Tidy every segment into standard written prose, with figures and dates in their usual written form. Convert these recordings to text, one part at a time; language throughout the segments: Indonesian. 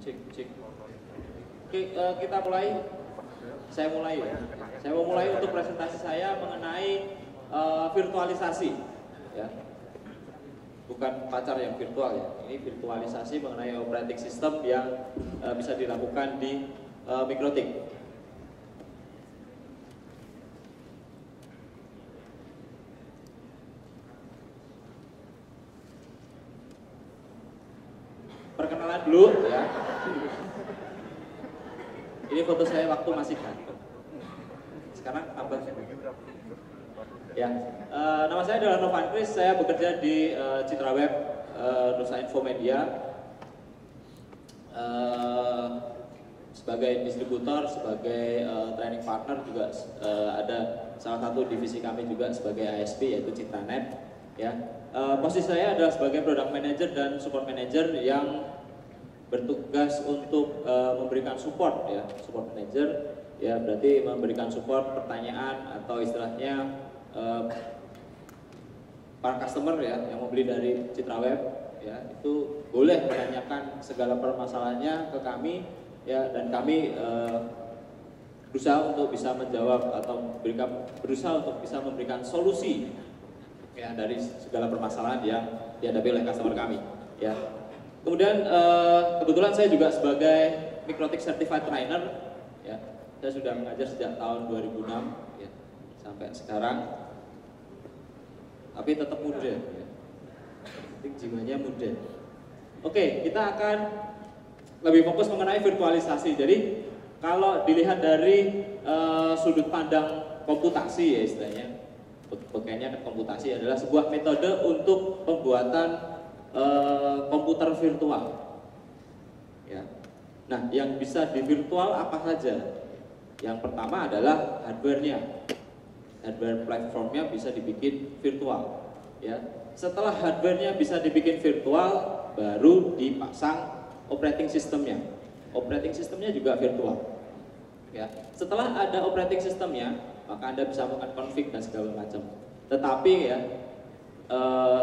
Cek, cek. Oke, kita mulai. Saya mulai ya. Saya mau mulai untuk presentasi saya mengenai virtualisasi. Ya. Bukan pacar yang virtual ya. Ini virtualisasi mengenai operating system yang bisa dilakukan di MikroTik. Perkenalan dulu ya. Ini foto saya waktu masih ganteng. Sekarang tambah. Ya, nama saya adalah Novan Kris. Saya bekerja di Citra Web Nusa Infomedia sebagai distributor, sebagai training partner juga ada salah satu divisi kami juga sebagai ASP yaitu Citranet. Ya, posisi saya adalah sebagai product manager dan support manager yang bertugas untuk memberikan support ya, support manager ya berarti memberikan support pertanyaan atau istilahnya para customer ya yang mau beli dari Citra Web ya itu boleh menanyakan segala permasalahannya ke kami ya dan kami berusaha untuk bisa menjawab atau berusaha untuk bisa memberikan solusi ya dari segala permasalahan yang dihadapi oleh customer kami ya. Kemudian kebetulan saya juga sebagai MikroTik Certified Trainer ya. Saya sudah mengajar sejak tahun 2006 ya sampai sekarang. Tapi tetap muda ya. Jiwanya muda. Oke, kita akan lebih fokus mengenai virtualisasi. Jadi kalau dilihat dari sudut pandang komputasi ya istilahnya, pakainya komputasi adalah sebuah metode untuk pembuatan komputer virtual. Ya. Nah, yang bisa di virtual apa saja? Yang pertama adalah hardware-nya. Hardware platformnya bisa dibikin virtual. Ya. Setelah hardware-nya bisa dibikin virtual, baru dipasang operating system-nya. Operating system-nya juga virtual. Ya. Setelah ada operating system-nya, maka Anda bisa melakukan config dan segala macam. Tetapi ya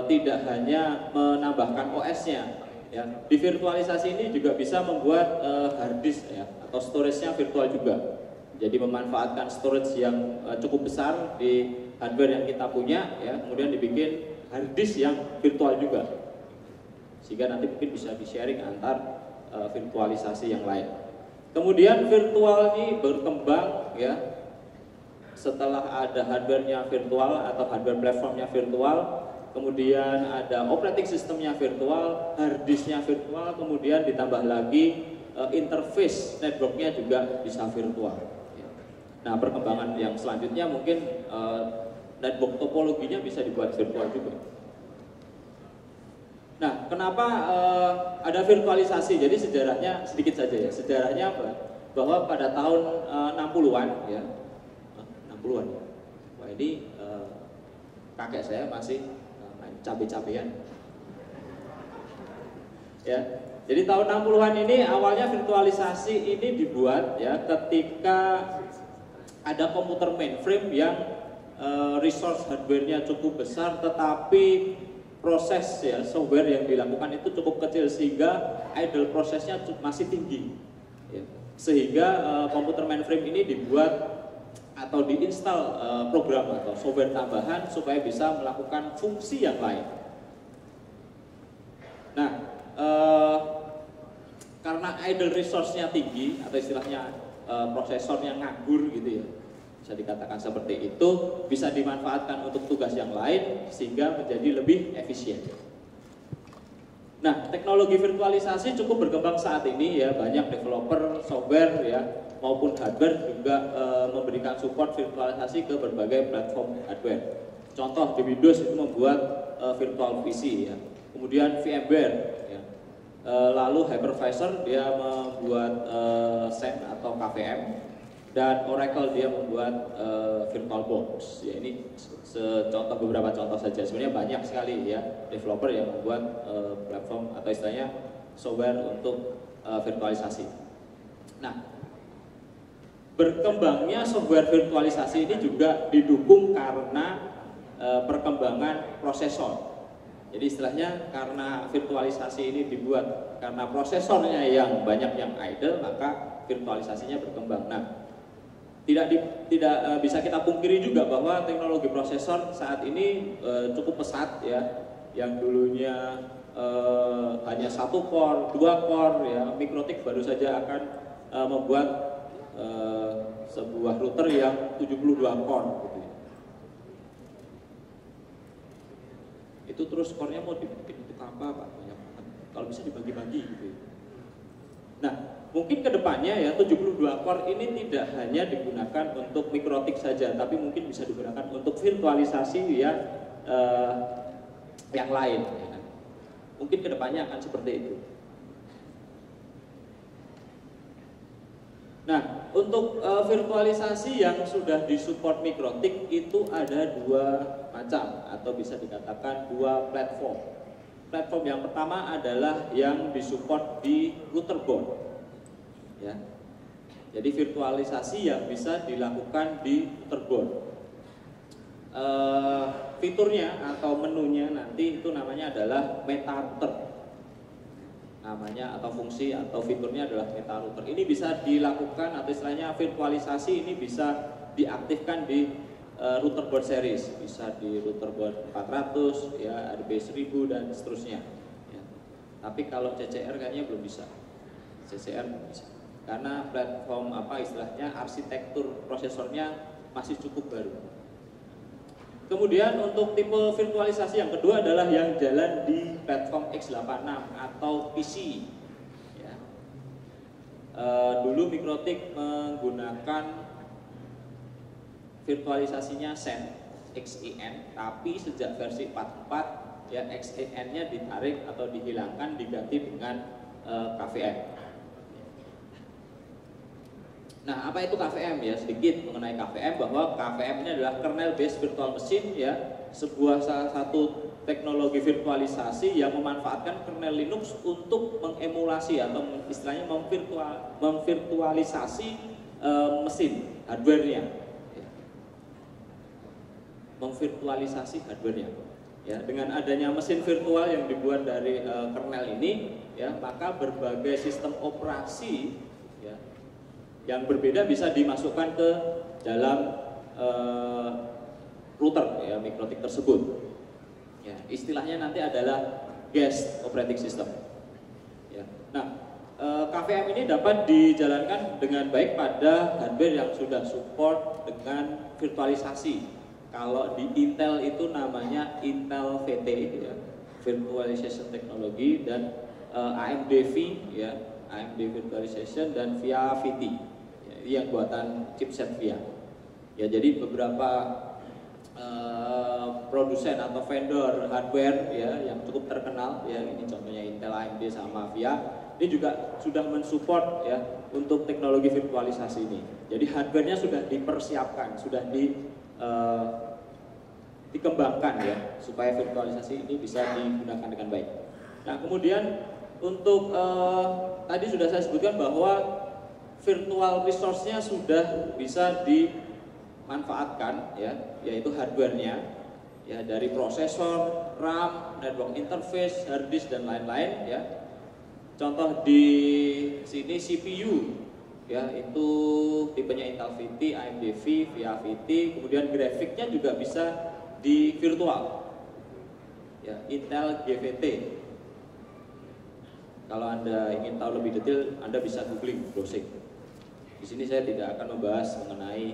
tidak hanya menambahkan OS-nya, ya. Di virtualisasi ini juga bisa membuat hard disk ya, atau storage-nya virtual juga. Jadi memanfaatkan storage yang cukup besar di hardware yang kita punya, ya, kemudian dibikin hard disk yang virtual juga, sehingga nanti mungkin bisa di-sharing antar virtualisasi yang lain. Kemudian virtual ini berkembang, ya. Setelah ada hardware-nya virtual atau hardware platformnya virtual, kemudian ada operating systemnya virtual, hard disk-nya virtual, kemudian ditambah lagi interface network-nya juga bisa virtual. Nah, perkembangan yang selanjutnya mungkin network topologinya bisa dibuat virtual juga. Nah, kenapa ada virtualisasi? Jadi sejarahnya sedikit saja ya. Sejarahnya apa? Bahwa pada tahun 60-an ya. 60-an. Wah, ini kakek saya masih cabe-cabean. Ya. Jadi tahun 60-an ini awalnya virtualisasi ini dibuat ya ketika ada komputer mainframe yang resource hardware-nya cukup besar, tetapi proses ya software yang dilakukan itu cukup kecil sehingga idle prosesnya masih tinggi. Ya. Sehingga komputer mainframe ini dibuat atau diinstal program atau software tambahan supaya bisa melakukan fungsi yang lain. Nah, karena idle resource-nya tinggi atau istilahnya prosesornya nganggur gitu ya, bisa dikatakan seperti itu, bisa dimanfaatkan untuk tugas yang lain sehingga menjadi lebih efisien. Nah, teknologi virtualisasi cukup berkembang saat ini ya, banyak developer software ya maupun hardware juga memberikan support virtualisasi ke berbagai platform hardware. Contoh di Windows itu membuat virtual PC ya, kemudian VMware ya. Lalu hypervisor dia membuat SAN atau KVM, dan Oracle dia membuat VirtualBox. Ya, ini beberapa contoh saja. Sebenarnya banyak sekali ya developer yang membuat platform atau istilahnya software untuk virtualisasi. Nah, berkembangnya software virtualisasi ini juga didukung karena perkembangan prosesor. Jadi istilahnya karena virtualisasi ini dibuat karena prosesornya yang banyak yang idle, maka virtualisasinya berkembang. Nah, tidak bisa kita pungkiri juga bahwa teknologi prosesor saat ini cukup pesat ya. Yang dulunya hanya 1 core, 2 core ya, Mikrotik baru saja akan membuat sebuah router yang 72 core gitu ya. Itu terus core-nya mau dibikin untuk apa Pak? Banyak banget. Kalau bisa dibagi-bagi gitu ya. Nah, mungkin kedepannya ya 72 core ini tidak hanya digunakan untuk Mikrotik saja, tapi mungkin bisa digunakan untuk virtualisasi ya yang lain. Ya kan? Mungkin kedepannya akan seperti itu. Nah, untuk virtualisasi yang sudah disupport Mikrotik itu ada 2 macam atau bisa dikatakan 2 platform. Platform yang pertama adalah yang disupport di router board. Ya. Jadi virtualisasi yang bisa dilakukan di router board. Fiturnya atau menunya nanti itu namanya adalah meta router. Namanya atau fungsi atau fiturnya adalah meta router. Ini bisa dilakukan atau istilahnya virtualisasi ini bisa diaktifkan di router board series, bisa di router board 400 ya, RB 1000 dan seterusnya ya. Tapi kalau CCR kayaknya belum bisa. CCR belum bisa. Karena platform apa istilahnya arsitektur prosesornya masih cukup baru. Kemudian untuk tipe virtualisasi yang kedua adalah yang jalan di platform x86 atau PC. Ya. Dulu Mikrotik menggunakan virtualisasinya XEN, tapi sejak versi 44 ya XEN-nya ditarik atau dihilangkan diganti dengan KVM. Nah, apa itu KVM ya? Sedikit mengenai KVM, bahwa KVM ini adalah kernel based virtual machine ya, sebuah salah satu teknologi virtualisasi yang memanfaatkan kernel Linux untuk mengemulasi atau istilahnya memvirtualisasi mesin hardware-nya. Ya. Memvirtualisasi hardware-nya. Ya, dengan adanya mesin virtual yang dibuat dari kernel ini ya, maka berbagai sistem operasi ya, yang berbeda bisa dimasukkan ke dalam router ya Mikrotik tersebut. Ya, istilahnya nanti adalah guest operating system. Ya. Nah, KVM ini dapat dijalankan dengan baik pada hardware yang sudah support dengan virtualisasi. Kalau di Intel itu namanya Intel VT ya, Virtualization Technology, dan AMD V ya, AMD Virtualization, dan VIA VT. Ini yang buatan chipset VIA. Ya, jadi beberapa produsen atau vendor hardware ya yang cukup terkenal ya, ini contohnya Intel, AMD sama VIA, ini juga sudah mensupport ya untuk teknologi virtualisasi ini. Jadi hardware-nya sudah dipersiapkan, sudah dikembangkan ya supaya virtualisasi ini bisa digunakan dengan baik. Nah, kemudian untuk tadi sudah saya sebutkan bahwa virtual resource-nya sudah bisa dimanfaatkan ya, yaitu hardware-nya ya, dari prosesor, RAM, network interface, hard disk, dan lain-lain ya. Contoh di sini CPU ya, itu tipenya Intel VT, AMD V, VIA VT, kemudian grafiknya juga bisa di virtual ya, Intel GVT. Kalau Anda ingin tahu lebih detail, Anda bisa googling, browsing. Di sini saya tidak akan membahas mengenai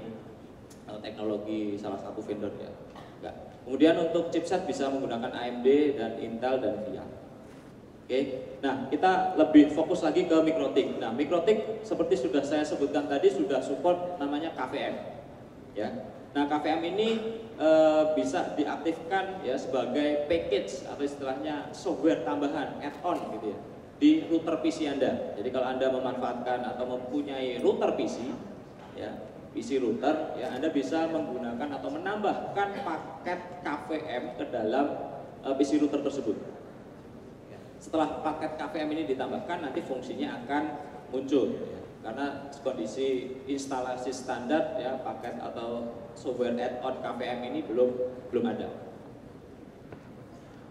teknologi salah satu vendor ya. Enggak. Kemudian untuk chipset bisa menggunakan AMD dan Intel dan VIA. Oke. Nah, kita lebih fokus lagi ke Mikrotik. Nah, Mikrotik seperti sudah saya sebutkan tadi sudah support namanya KVM. Ya. Nah, KVM ini bisa diaktifkan ya sebagai package atau istilahnya software tambahan, add-on gitu ya, di router PC Anda. Jadi kalau Anda memanfaatkan atau mempunyai router PC ya, PC router ya, Anda bisa menggunakan atau menambahkan paket KVM ke dalam PC router tersebut. Ya. Setelah paket KVM ini ditambahkan, nanti fungsinya akan muncul ya. Karena kondisi instalasi standar ya, paket atau software add-on KVM ini belum ada.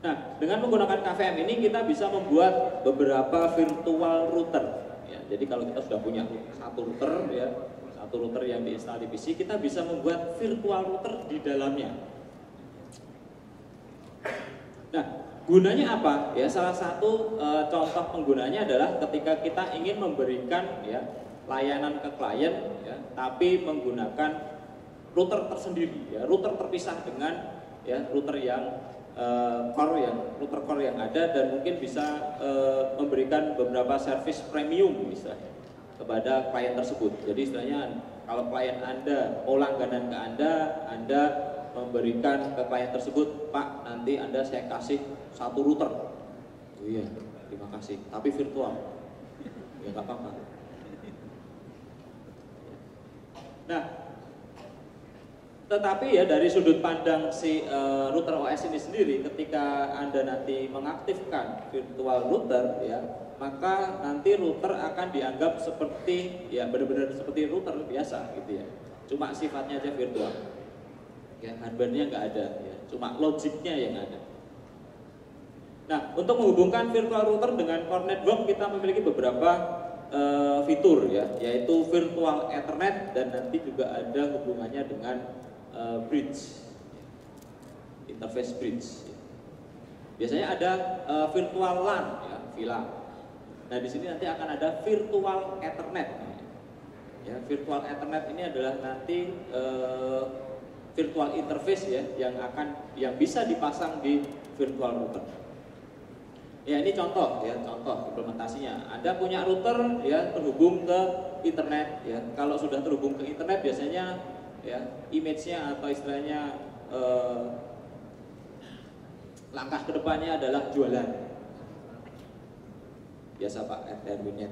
Nah, dengan menggunakan KVM ini kita bisa membuat beberapa virtual router. Ya, jadi kalau kita sudah punya satu router, ya, satu router yang diinstal di PC, kita bisa membuat virtual router di dalamnya. Nah, gunanya apa? Ya, salah satu contoh penggunanya adalah ketika kita ingin memberikan ya layanan ke klien, ya, tapi menggunakan router tersendiri, ya, router terpisah dengan ya router yang router core yang ada, dan mungkin bisa memberikan beberapa service premium misalnya kepada klien tersebut. Jadi istilahnya kalau klien Anda mau langganan ke Anda memberikan ke klien tersebut, Pak, nanti Anda saya kasih satu router. Oh iya, terima kasih. Tapi virtual. Ya nggak apa-apa. Nah, tetapi ya dari sudut pandang si router OS ini sendiri, ketika Anda nanti mengaktifkan virtual router, ya, maka nanti router akan dianggap seperti ya benar-benar seperti router biasa gitu ya. Cuma sifatnya aja virtual. Ya, hardware-nya nggak ada, ya, cuma logiknya yang ada. Nah, untuk menghubungkan virtual router dengan core network kita memiliki beberapa fitur ya, yaitu virtual Ethernet, dan nanti juga ada hubungannya dengan bridge, interface bridge. Biasanya ada virtual LAN, ya, VLAN. Nah, di sini nanti akan ada virtual Ethernet. Ya, virtual Ethernet ini adalah nanti virtual interface ya yang bisa dipasang di virtual router. Ya, ini contoh ya, contoh implementasinya. Anda punya router ya terhubung ke internet ya. Kalau sudah terhubung ke internet biasanya ya image-nya atau istilahnya langkah kedepannya adalah jualan. Biasa Pak, Erwinet.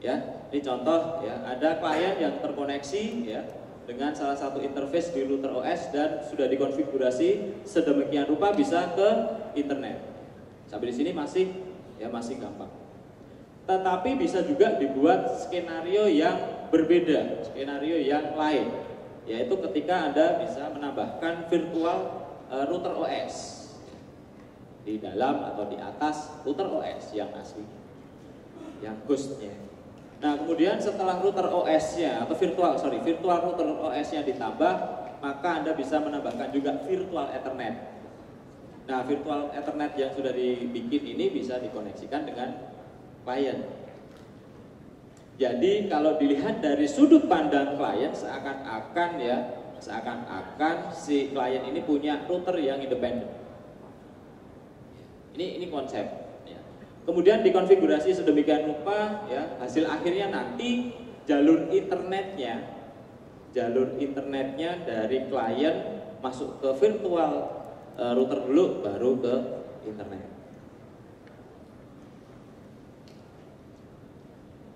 Ya, ini contoh ya, ada klien yang terkoneksi ya dengan salah satu interface di router OS dan sudah dikonfigurasi sedemikian rupa bisa ke internet. Sampai di sini masih gampang. Tetapi bisa juga dibuat skenario yang berbeda, skenario yang lain, yaitu ketika Anda bisa menambahkan virtual router OS di dalam atau di atas router OS yang asli, yang hostnya. Nah, kemudian setelah router OS-nya atau virtual router OS-nya ditambah, maka Anda bisa menambahkan juga virtual Ethernet. Nah, virtual Ethernet yang sudah dibikin ini bisa dikoneksikan dengan klien. Jadi kalau dilihat dari sudut pandang klien, seakan-akan si klien ini punya router yang independen. Ini konsep. Kemudian dikonfigurasi sedemikian rupa ya, hasil akhirnya nanti jalur internetnya dari klien masuk ke virtual router dulu, baru ke internet.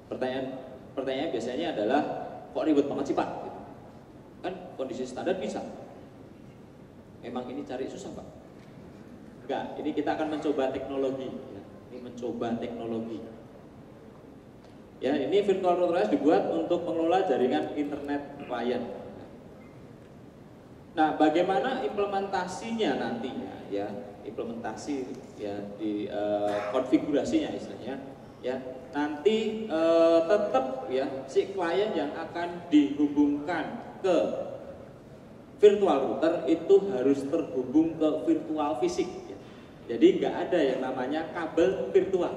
Pertanyaan biasanya adalah, kok ribet banget sih Pak? Kan kondisi standar bisa. Memang ini cari susah Pak? Enggak, ini kita akan mencoba teknologi. Ya, ini virtual router OS dibuat untuk mengelola jaringan internet klien. Nah, bagaimana implementasinya nantinya ya, implementasi ya di konfigurasinya istilahnya ya. Nanti tetap ya si klien yang akan dihubungkan ke virtual router itu harus terhubung ke virtual fisik. Jadi nggak ada yang namanya kabel virtual.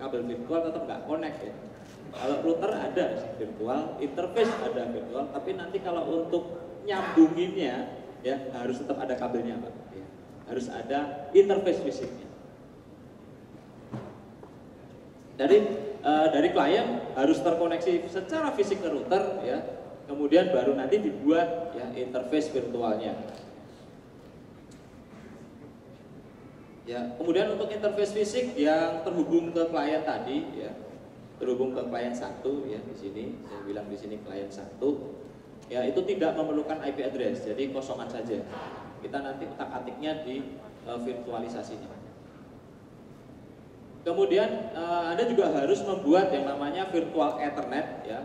Kabel virtual tetap nggak connect ya. Kalau router ada virtual, interface ada virtual, tapi nanti kalau untuk nyambunginnya ya harus tetap ada kabelnya Pak. Ya. Harus ada interface fisiknya. Dari klien harus terkoneksi secara fisik ke router ya. Kemudian baru nanti dibuat ya interface virtualnya. Ya, kemudian untuk interface fisik yang terhubung ke klien tadi ya, terhubung ke klien 1 ya, di sini saya bilang di sini klien 1 ya, itu tidak memerlukan IP address, jadi kosongan saja. Kita nanti utak-atiknya di virtualisasinya. Kemudian Anda juga harus membuat yang namanya virtual Ethernet ya.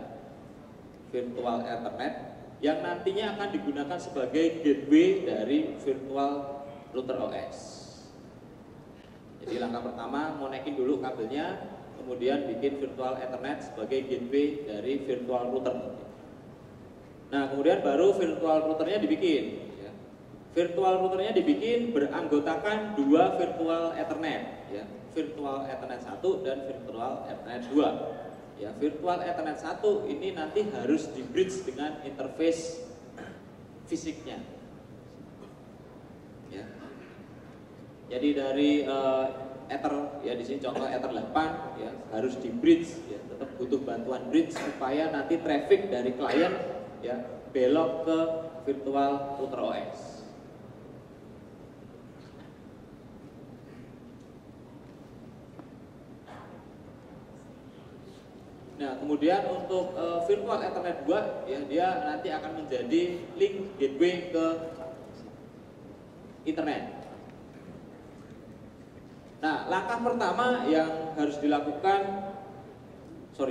Virtual Ethernet yang nantinya akan digunakan sebagai gateway dari virtual router OS. Jadi langkah pertama konekin dulu kabelnya, kemudian bikin virtual Ethernet sebagai gateway dari virtual router. Nah, kemudian baru virtual routernya dibikin. Virtual routernya dibikin beranggotakan dua virtual Ethernet, ya, virtual Ethernet 1 dan virtual Ethernet 2. Ya, virtual Ethernet 1 ini nanti harus di bridge dengan interface fisiknya. Ya. Jadi dari Ether, ya di sini contoh Ether 8, ya, harus di bridge, ya, tetap butuh bantuan bridge supaya nanti traffic dari klien, ya, belok ke virtual router OS. Nah, kemudian untuk virtual Ethernet 2, ya, dia nanti akan menjadi link gateway ke internet. Nah, langkah pertama yang harus dilakukan,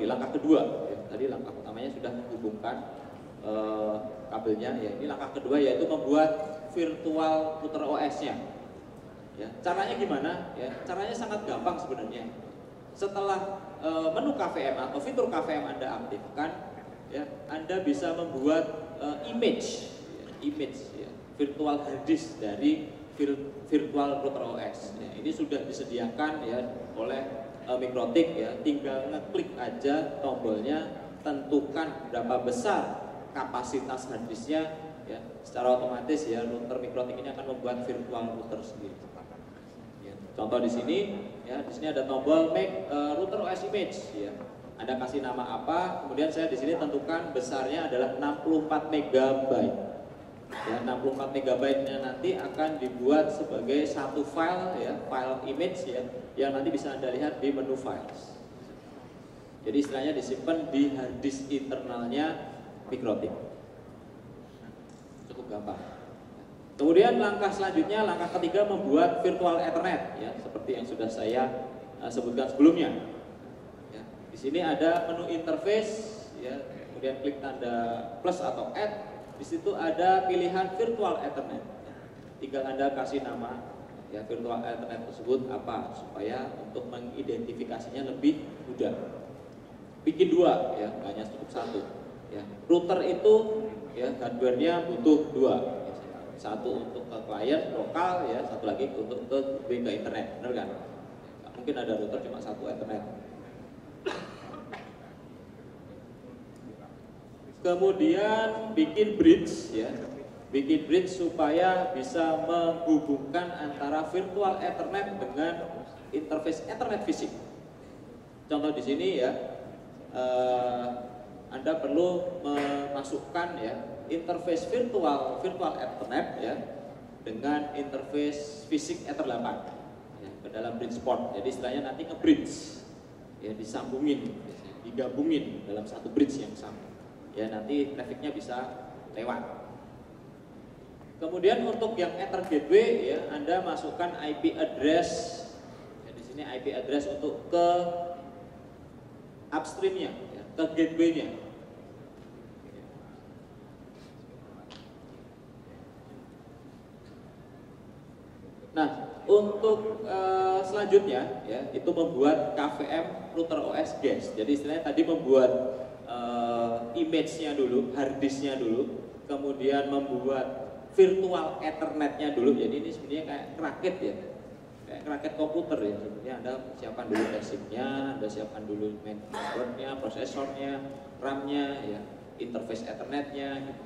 langkah kedua, ya, tadi langkah pertamanya sudah menghubungkan kabelnya, ya, ini langkah kedua yaitu membuat virtual router OS-nya. Ya, caranya gimana? Ya, caranya sangat gampang sebenarnya. Setelah menu KVM atau fitur KVM Anda aktifkan, ya, Anda bisa membuat image, ya, virtual hard disk dari virtual router OS. Ya, ini sudah disediakan, ya, oleh Mikrotik, ya, tinggal ngeklik aja tombolnya, tentukan berapa besar kapasitas hard disknya, ya, secara otomatis, ya, router Mikrotik ini akan membuat virtual router sendiri. Contoh di sini, ya, di sini ada tombol make router OS image, ya. Anda kasih nama apa, kemudian saya di sini tentukan besarnya adalah 64 MB. Ya, 64 MB-nya nanti akan dibuat sebagai satu file, ya, file image, ya, yang nanti bisa Anda lihat di menu files. Jadi istilahnya disimpan di hard disk internalnya Mikrotik. Cukup gampang. Kemudian langkah selanjutnya, langkah ketiga membuat virtual Ethernet, ya, seperti yang sudah saya sebutkan sebelumnya. Ya, di sini ada menu interface, ya, kemudian klik tanda plus atau add. Di situ ada pilihan virtual Ethernet. Ya. Tinggal Anda kasih nama, ya, virtual Ethernet tersebut apa, supaya untuk mengidentifikasinya lebih mudah. Bikin dua, ya, hanya cukup satu. Ya. Router itu, ya, hardware-nya butuh dua. Satu untuk ke klien lokal, ya, satu lagi untuk ke internet, benar kan? Nggak mungkin ada router cuma satu Ethernet. Kemudian bikin bridge, ya, bikin bridge supaya bisa menghubungkan antara virtual Ethernet dengan interface Ethernet fisik. Contoh di sini, ya, Anda perlu memasukkan, ya, interface virtual Ethernet, ya, dengan interface fisik Ether 8, ya, ke dalam bridge port. Jadi istilahnya nanti nge-bridge, ya, disambungin, digabungin dalam satu bridge yang sama. Ya, nanti trafficnya bisa lewat. Kemudian untuk yang Ether gateway, ya, Anda masukkan IP address. Ya, di sini IP address untuk ke upstreamnya, ya, ke gateway-nya. Nah, untuk selanjutnya, ya, itu membuat KVM router OS guest. Jadi istilahnya tadi membuat image-nya dulu, hard disk-nya dulu, kemudian membuat virtual Ethernet-nya dulu. Jadi ini sebenarnya kayak rakit, ya, kayak rakit komputer, ya. Sebenarnya Anda siapkan dulu basic-nya, Anda siapkan dulu mainboard-nya, prosesornya, RAM-nya, ya, interface Ethernet-nya, gitu.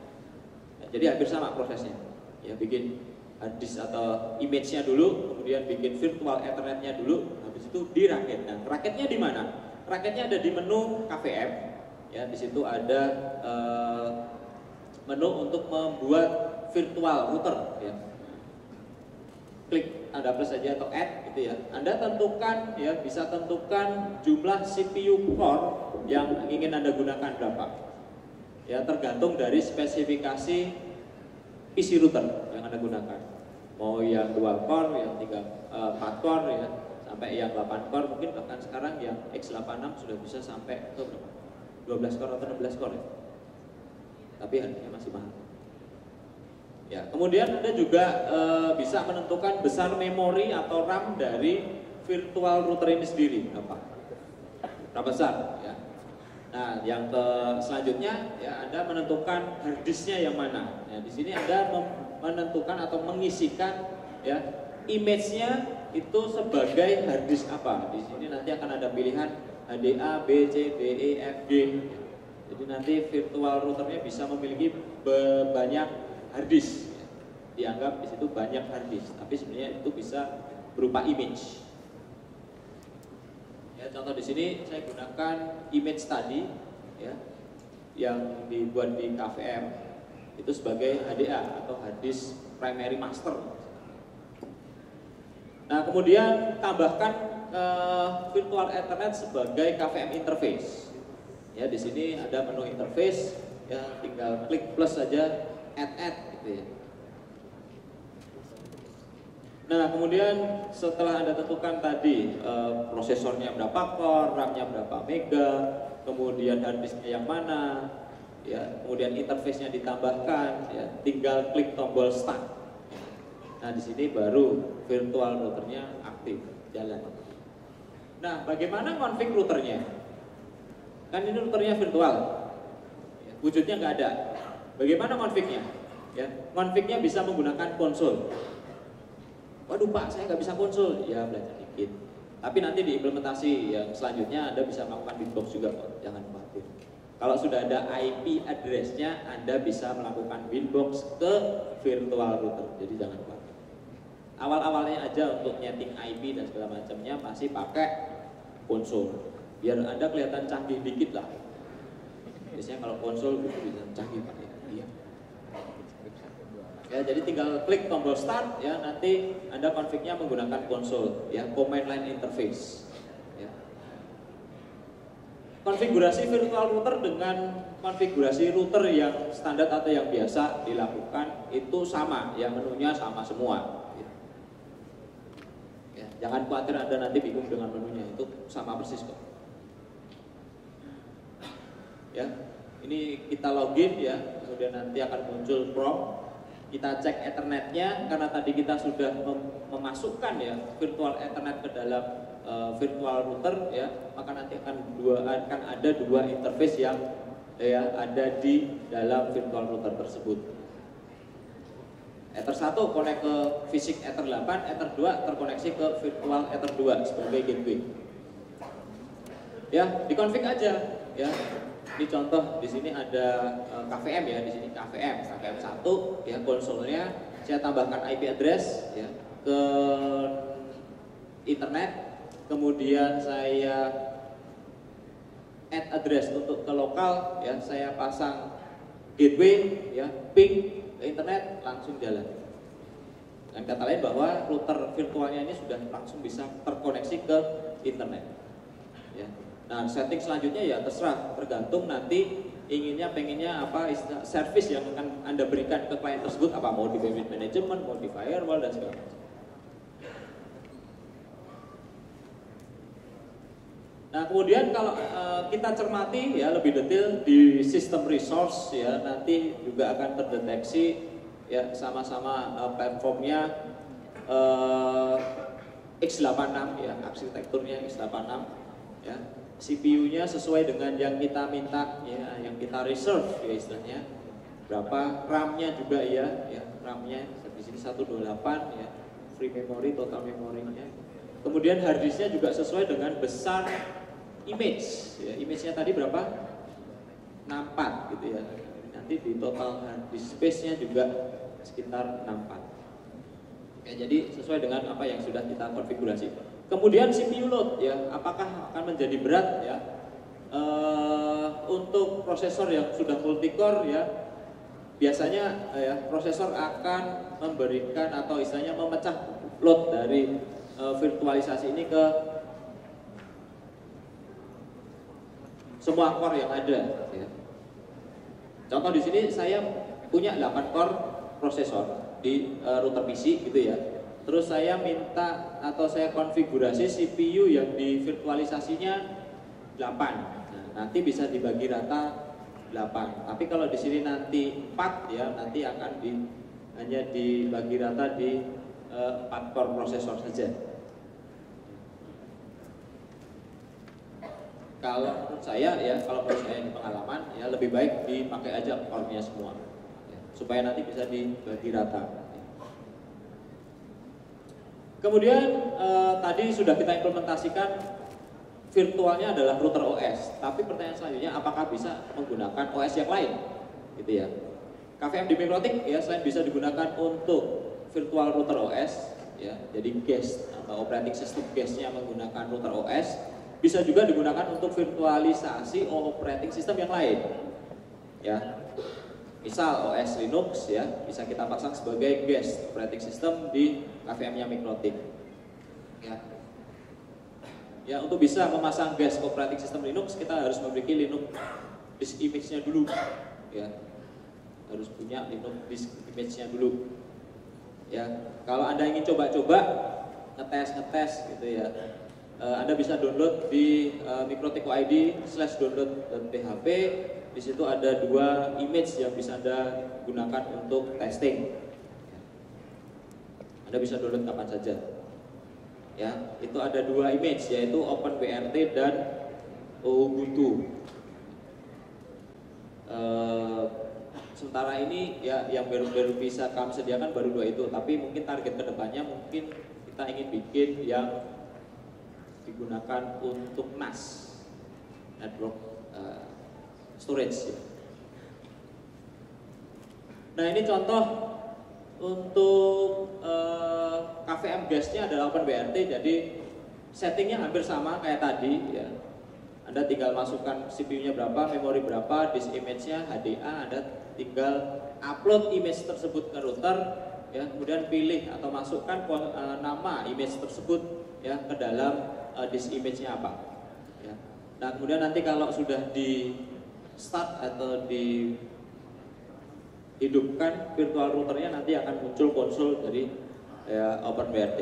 Ya, jadi hampir sama prosesnya. Ya, bikin hard disk atau image-nya dulu, kemudian bikin virtual Ethernet-nya dulu, habis itu dirakit. Nah, rakitnya di mana? Rakitnya ada di menu KVM, ya, di situ ada menu untuk membuat virtual router, ya. Klik tanda plus saja atau add, gitu, ya. Anda tentukan, ya, bisa tentukan jumlah CPU core yang ingin Anda gunakan berapa. Ya, tergantung dari spesifikasi PC router yang Anda gunakan. Mau yang dual core, yang 4 core, ya, sampai yang 8 core, mungkin bahkan sekarang yang X86 sudah bisa sampai ke berapa? 12 core atau 16 core, ya. tapi harganya masih mahal. Ya, kemudian Anda juga bisa menentukan besar memori atau RAM dari virtual router ini sendiri berapa besar ya. Nah, yang selanjutnya ya Anda menentukan hard disknya yang mana. Ya, di sini Anda menentukan atau mengisikan ya image-nya itu sebagai hard disk apa. Di sini nanti akan ada pilihan HDA, B, C, D, E, F, G. Jadi nanti virtual routernya bisa memiliki banyak hard disk, dianggap di situ banyak hard disk, tapi sebenarnya itu bisa berupa image. Ya, contoh di sini saya gunakan image tadi, ya, yang dibuat di KVM itu sebagai HDA atau hard disk primary master. Nah, kemudian tambahkan virtual Ethernet sebagai KVM interface. Ya, di sini ada menu interface, ya, tinggal klik plus saja. Add gitu ya. Nah, kemudian setelah Anda tentukan tadi prosesornya berapa core, RAM-nya berapa mega, kemudian hard disk-nya yang mana, ya, kemudian interface-nya ditambahkan, ya, tinggal klik tombol start. Nah, di sini baru virtual routernya aktif jalan. Nah, bagaimana config routernya? Kan ini routernya virtual, wujudnya nggak ada. Bagaimana config-nya? Ya, config-nya bisa menggunakan konsol. Waduh Pak, saya nggak bisa konsol. Ya, belajar dikit. Tapi nanti di implementasi yang selanjutnya Anda bisa melakukan winbox juga kok, jangan khawatir. Kalau sudah ada IP address-nya, Anda bisa melakukan winbox ke virtual router. Jadi jangan khawatir. Awal-awalnya aja untuk nyeting IP dan segala macamnya masih pakai konsol. Biar Anda kelihatan canggih dikit lah. Biasanya kalau konsol itu bisa canggih Pak. Ya, jadi tinggal klik tombol start ya, nanti Anda config-nya menggunakan konsol ya, command line interface ya. Konfigurasi virtual router dengan konfigurasi router yang standar atau yang biasa dilakukan itu sama ya, menunya sama semua ya. Jangan khawatir Anda nanti bingung dengan menunya, itu sama persis kok ya. Ini kita login ya, kemudian nanti akan muncul prompt. Kita cek Ethernetnya, karena tadi kita sudah memasukkan ya virtual Ethernet ke dalam virtual router ya, maka nanti akan ada dua interface yang ya ada di dalam virtual router tersebut. Ether 1 connect ke fisik Ether 8, Ether 2 terkoneksi ke virtual Ether 2 sebagai gateway. Ya, dikonfig aja ya. Ini contoh, di sini ada KVM ya, di sini KVM 1 ya, konsolnya saya tambahkan IP address ya ke internet, kemudian saya add address untuk ke lokal ya, saya pasang gateway ya, ping ke internet, langsung jalan. Dengan kata lain bahwa router virtualnya ini sudah langsung bisa terkoneksi ke internet ya. Nah, setting selanjutnya ya terserah, tergantung nanti pengennya apa service yang akan Anda berikan ke klien tersebut, apa mau di bandwidth management, mau di firewall dan segala macam. Nah, kemudian kalau kita cermati ya lebih detail di sistem resource ya, nanti juga akan terdeteksi ya sama-sama platformnya x86 ya, arsitekturnya x86 ya. CPU-nya sesuai dengan yang kita minta ya, yang kita reserve ya istilahnya. Berapa RAM-nya juga ya, RAM-nya di sini 128 ya, free memory, total memorinya. Kemudian hard disk-nya juga sesuai dengan besar image ya, image-nya tadi berapa? 64 gitu ya. Nanti di total hard disk space-nya juga sekitar 64. Ya, jadi sesuai dengan apa yang sudah kita konfigurasi. Kemudian CPU load ya, apakah akan menjadi berat ya untuk prosesor yang sudah multi-core ya, biasanya ya prosesor akan memberikan atau istilahnya memecah load dari virtualisasi ini ke semua core yang ada ya. Contoh di sini saya punya 8 core prosesor di router PC gitu ya. Terus saya minta atau saya konfigurasi CPU yang di virtualisasinya 8. Nah, nanti bisa dibagi rata 8. Tapi kalau di sini nanti 4 ya, nanti akan hanya dibagi rata di 4 core prosesor saja. Kalau menurut saya ya, kalau menurut saya di pengalaman ya lebih baik dipakai aja core-nya semua ya, supaya nanti bisa dibagi rata. Kemudian tadi sudah kita implementasikan virtualnya adalah router OS, tapi pertanyaan selanjutnya apakah bisa menggunakan OS yang lain, gitu ya? KVM di Mikrotik ya selain bisa digunakan untuk virtual router OS, ya, jadi guest atau operating system guestnya menggunakan router OS, bisa juga digunakan untuk virtualisasi operating system yang lain, ya. Misal OS Linux ya bisa kita pasang sebagai guest operating system di KVM-nya Mikrotik, ya. Ya, untuk bisa memasang guest operating system Linux kita harus memiliki Linux disk image-nya dulu, ya. Harus punya Linux disk image-nya dulu. Ya, kalau Anda ingin coba-coba ngetes gitu ya. Anda bisa download di mikrotik.id/download.php. Di situ ada 2 image yang bisa Anda gunakan untuk testing. Anda bisa download kapan saja. Ya, itu ada 2 image yaitu OpenWRT dan Ubuntu. Sementara ini ya yang baru bisa kami sediakan baru 2 itu, tapi mungkin target kedepannya mungkin kita ingin bikin yang digunakan untuk NAS, network storage ya. Nah, ini contoh untuk KVM guestnya adalah OpenWRT, jadi settingnya hampir sama kayak tadi ya. Anda tinggal masukkan CPU-nya berapa, memori berapa, disk image-nya HDA, Anda tinggal upload image tersebut ke router ya, kemudian pilih atau masukkan nama image tersebut ya ke dalam disk image-nya apa ya. Nah, kemudian nanti kalau sudah di start atau dihidupkan virtual routernya, nanti akan muncul konsol dari ya, OpenWRT.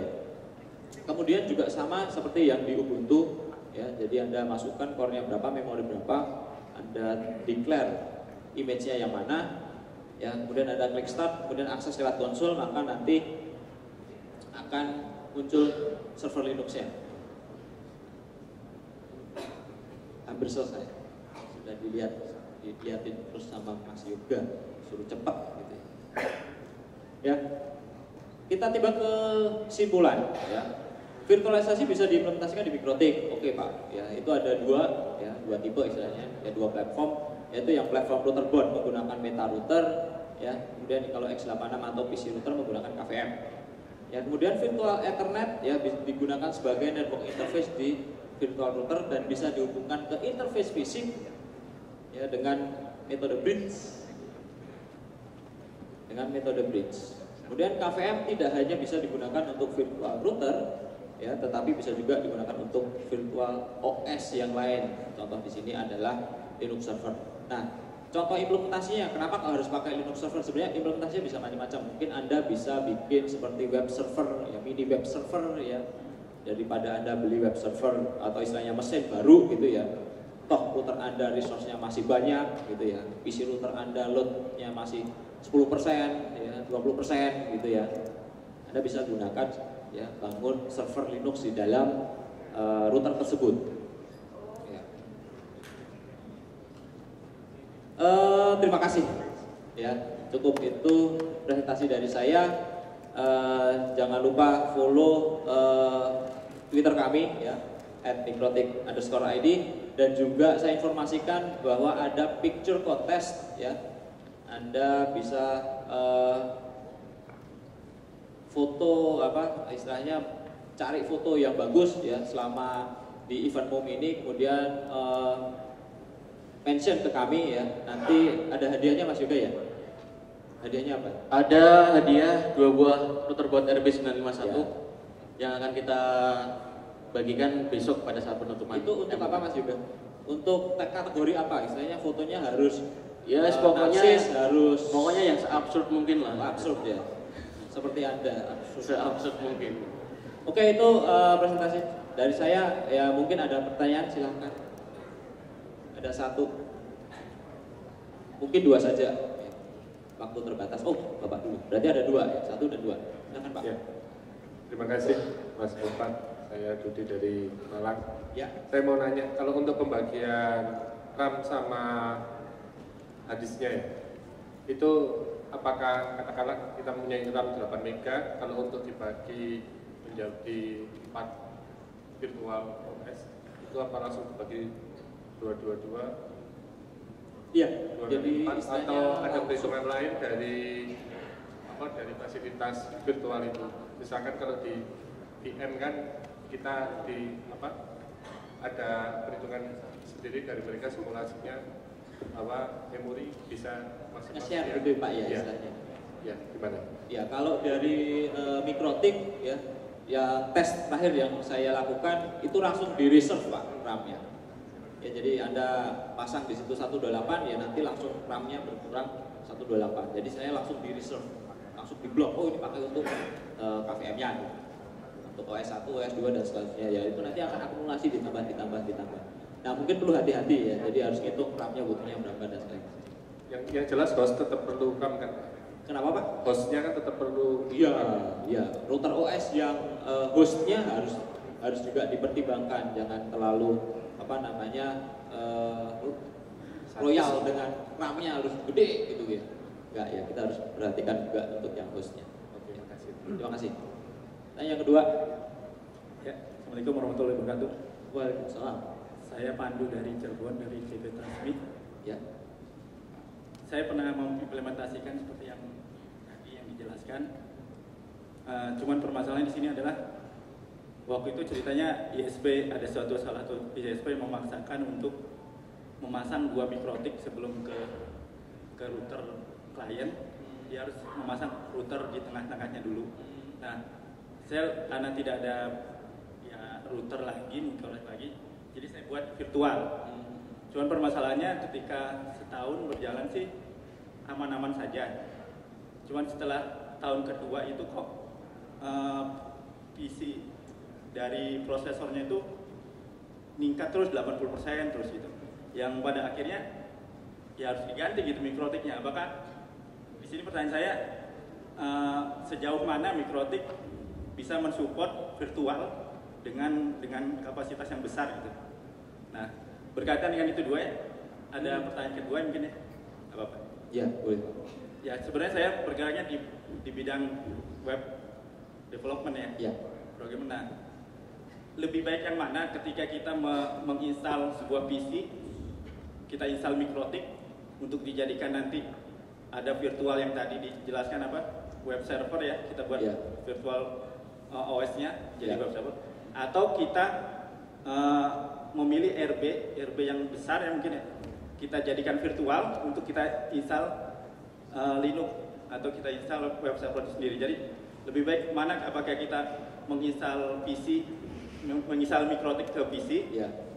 Kemudian juga sama seperti yang di Ubuntu ya, jadi Anda masukkan core-nya berapa, memori berapa, Anda declare image-nya yang mana ya, kemudian Anda klik start, kemudian akses lewat konsol, maka nanti akan muncul server Linux-nya. Hampir selesai, sudah dilihatin terus sama Mas Yoga, suruh cepat gitu ya. Kita tiba ke kesimpulan ya. Virtualisasi bisa diimplementasikan di Mikrotik, oke Pak. Ya, itu ada 2 tipe istilahnya, ya 2 platform, yaitu yang platform router board menggunakan Meta router, ya. Kemudian kalau X86 atau PC router menggunakan KVM. Ya, kemudian virtual Ethernet ya digunakan sebagai network interface di virtual router dan bisa dihubungkan ke interface fisik ya dengan metode bridge. Kemudian KVM tidak hanya bisa digunakan untuk virtual router ya, tetapi bisa juga digunakan untuk virtual OS yang lain. Contoh di sini adalah Linux server. Nah, contoh implementasinya, kenapa harus pakai Linux server? Sebenarnya implementasinya bisa macam-macam. Mungkin Anda bisa bikin seperti web server, ya mini web server ya, daripada Anda beli web server atau istilahnya mesin baru gitu ya. Toh router Anda resource-nya masih banyak gitu ya. PC router Anda load-nya masih 10% ya, 20% gitu ya. Anda bisa gunakan ya, bangun server Linux di dalam router tersebut. Ya. Terima kasih. Ya, cukup itu presentasi dari saya. Jangan lupa follow Twitter kami ya @mikrotik_id, dan juga saya informasikan bahwa ada picture contest ya. Anda bisa foto istilahnya cari foto yang bagus ya selama di event MOM ini, kemudian mention ke kami ya, nanti ada hadiahnya Mas Yoga ya. Hadiahnya apa? Ada hadiah 2 buah router board RB951 ya, yang akan kita bagikan besok pada saat penutupan. Itu untuk apa Mas Yoga? Untuk kategori apa? Istilahnya fotonya harus ya pokoknya harus yang seabsurd mungkin lah. Absurd ya. Seperti Anda, seabsurd mungkin. Oke, itu presentasi dari saya. Ya, mungkin ada pertanyaan, silahkan. Ada 1. Mungkin 2 saja. Ya. Waktu terbatas. Oh, Bapak dulu. Berarti ada 2 ya, 1 dan 2. Silakan Pak. Ya. Terima kasih Mas Bapak. Saya Dudi dari Malang. Ya. Saya mau nanya, kalau untuk pembagian RAM sama hadisnya ya, itu apakah katakanlah kita punya RAM 8 MB, kalau untuk dibagi menjadi 4 virtual OS, itu apa langsung dibagi 222? Iya, 2 jadi atau ada perhitungan lain dari fasilitas virtual itu? Misalkan kalau di VM kan kita ada perhitungan sendiri dari mereka, simulasinya memori bisa masing-masing share gitu Pak ya, ya. istilahnya. Ya, gimana? Ya, kalau dari Mikrotik ya, yang tes terakhir yang saya lakukan itu langsung di reserve Pak RAM-nya. Ya, jadi Anda pasang di situ 128 ya, nanti langsung RAM-nya berkurang 128. Jadi saya langsung di reserve, langsung di blok. Oh, ini pakai untuk KVM-nya. Gitu. Untuk OS 1, OS 2 dan selanjutnya ya, itu nanti akan akumulasi ditambah. Nah, mungkin perlu hati-hati ya. Jadi harus hitung RAM-nya butuhnya berapa dan sebagainya. Yang jelas host tetap perlu RAM kan? Kenapa Pak? Hostnya kan tetap perlu. Iya. Router OS yang hostnya harus juga dipertimbangkan, jangan terlalu royal dengan RAM-nya harus gede gitu ya. Enggak ya, kita harus perhatikan juga untuk yang hostnya. Oke, terima kasih. Terima kasih. Nah, yang kedua. Ya, Assalamualaikum warahmatullahi wabarakatuh. Waalaikumsalam. Saya Pandu dari Cirebon, dari TV Transmit. Ya. Saya pernah mengimplementasikan seperti yang tadi yang dijelaskan. Cuman permasalahan di sini adalah waktu itu ceritanya ISP, ada salah satu ISP memaksakan untuk memasang 2 mikrotik sebelum ke router klien. Dia harus memasang router di tengah-tengahnya dulu. Nah, saya karena tidak ada router lagi, mikrotik lagi, jadi saya buat virtual. Cuman permasalahannya ketika setahun berjalan sih aman-aman saja. Cuman setelah tahun kedua itu kok PC dari prosesornya itu meningkat terus 80% terus gitu. Yang pada akhirnya ya harus diganti gitu mikrotiknya. Apakah di sini pertanyaan saya sejauh mana mikrotik bisa mensupport virtual dengan kapasitas yang besar gitu. Nah, berkaitan dengan itu dua ya, ada pertanyaan kedua mungkin ya, apa-apa? Ya, boleh. Ya, sebenarnya saya bergeraknya di bidang web development ya. Ya. Program. Nah, lebih baik yang mana ketika kita menginstal sebuah PC, kita install mikrotik untuk dijadikan nanti ada virtual yang tadi dijelaskan web server ya, kita buat virtual OS-nya jadi web server, atau kita memilih RB yang besar ya mungkin ya, kita jadikan virtual untuk kita install Linux atau kita install web server itu sendiri. Jadi lebih baik mana, apakah kita menginstal menginstal mikrotik ke PC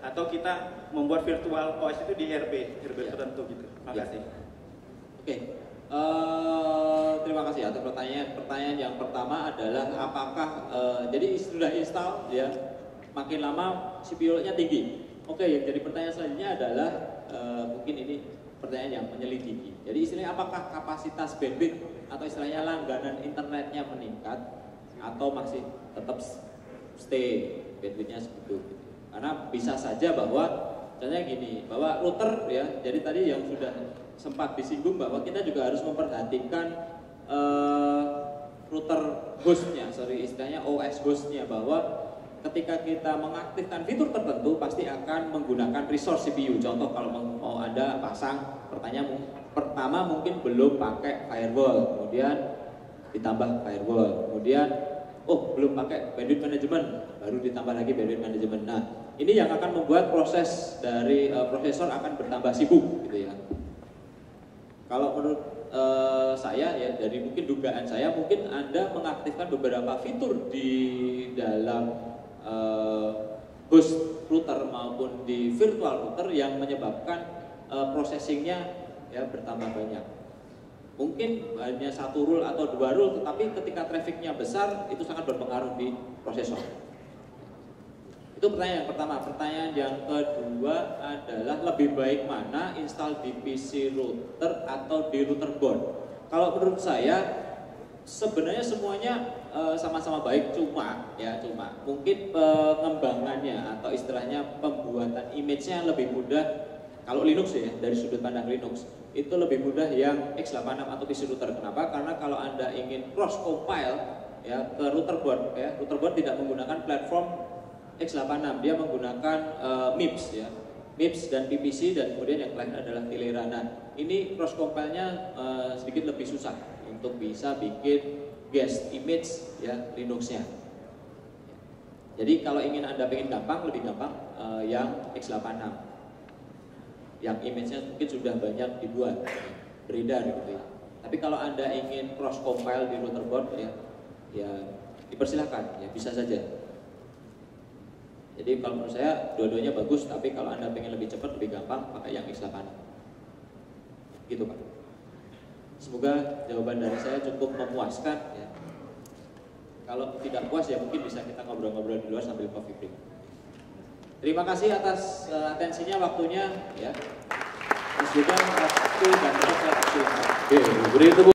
atau kita membuat virtual OS itu di RB tertentu gitu. Terima kasih. Oke. Terima kasih atas pertanyaan yang pertama adalah apakah jadi sudah install ya, makin lama CPU-nya tinggi. Oke, yang jadi pertanyaan selanjutnya adalah mungkin ini pertanyaan yang menyelidiki. Jadi istilahnya apakah kapasitas bandwidth atau istilahnya langganan internetnya meningkat atau masih tetap stay bandwidthnya segitu? Karena bisa saja bahwa contohnya gini, bahwa router ya, jadi tadi yang sudah sempat disinggung bahwa kita juga harus memperhatikan router hostnya, istilahnya OS hostnya, bahwa ketika kita mengaktifkan fitur tertentu pasti akan menggunakan resource CPU. Contoh kalau mau Anda pasang, pertama mungkin belum pakai firewall, kemudian ditambah firewall, kemudian belum pakai bandwidth management, baru ditambah lagi bandwidth management. Nah, ini yang akan membuat proses dari prosesor akan bertambah sibuk gitu ya. Kalau menurut saya ya, dari mungkin dugaan saya, mungkin Anda mengaktifkan beberapa fitur di dalam host router maupun di virtual router yang menyebabkan processingnya ya bertambah banyak. Mungkin hanya 1 rule atau 2 rule, tetapi ketika trafficnya besar itu sangat berpengaruh di prosesor. Itu pertanyaan yang pertama. Pertanyaan yang kedua adalah lebih baik mana install di PC router atau di router board? Kalau menurut saya sebenarnya semuanya sama-sama baik, cuma mungkin pengembangannya atau istilahnya pembuatan image-nya lebih mudah kalau Linux ya, dari sudut pandang Linux itu lebih mudah yang x86 atau PC router. Kenapa? Karena kalau Anda ingin cross compile ya ke router board ya, router board tidak menggunakan platform x86, dia menggunakan MIPS ya, MIPS dan PPC, dan kemudian yang lain adalah Telerana. Ini cross compile-nya sedikit lebih susah untuk bisa bikin guest image ya Linux-nya. Jadi kalau ingin Anda pengen gampang, lebih gampang yang x86. Yang image-nya mungkin sudah banyak dibuat, beredar gitu ya. Tapi kalau Anda ingin cross compile di router board ya dipersilahkan, ya bisa saja. Jadi kalau menurut saya dua-duanya bagus, tapi kalau Anda pengen lebih cepat, lebih gampang, pakai yang x86. Gitu Pak. Semoga jawaban dari saya cukup memuaskan ya. Kalau tidak puas ya mungkin bisa kita ngobrol-ngobrol di luar sambil coffee break. Terima kasih atas atensinya, waktunya ya. Mas juga waktu dan saya. Oke, beri tepuk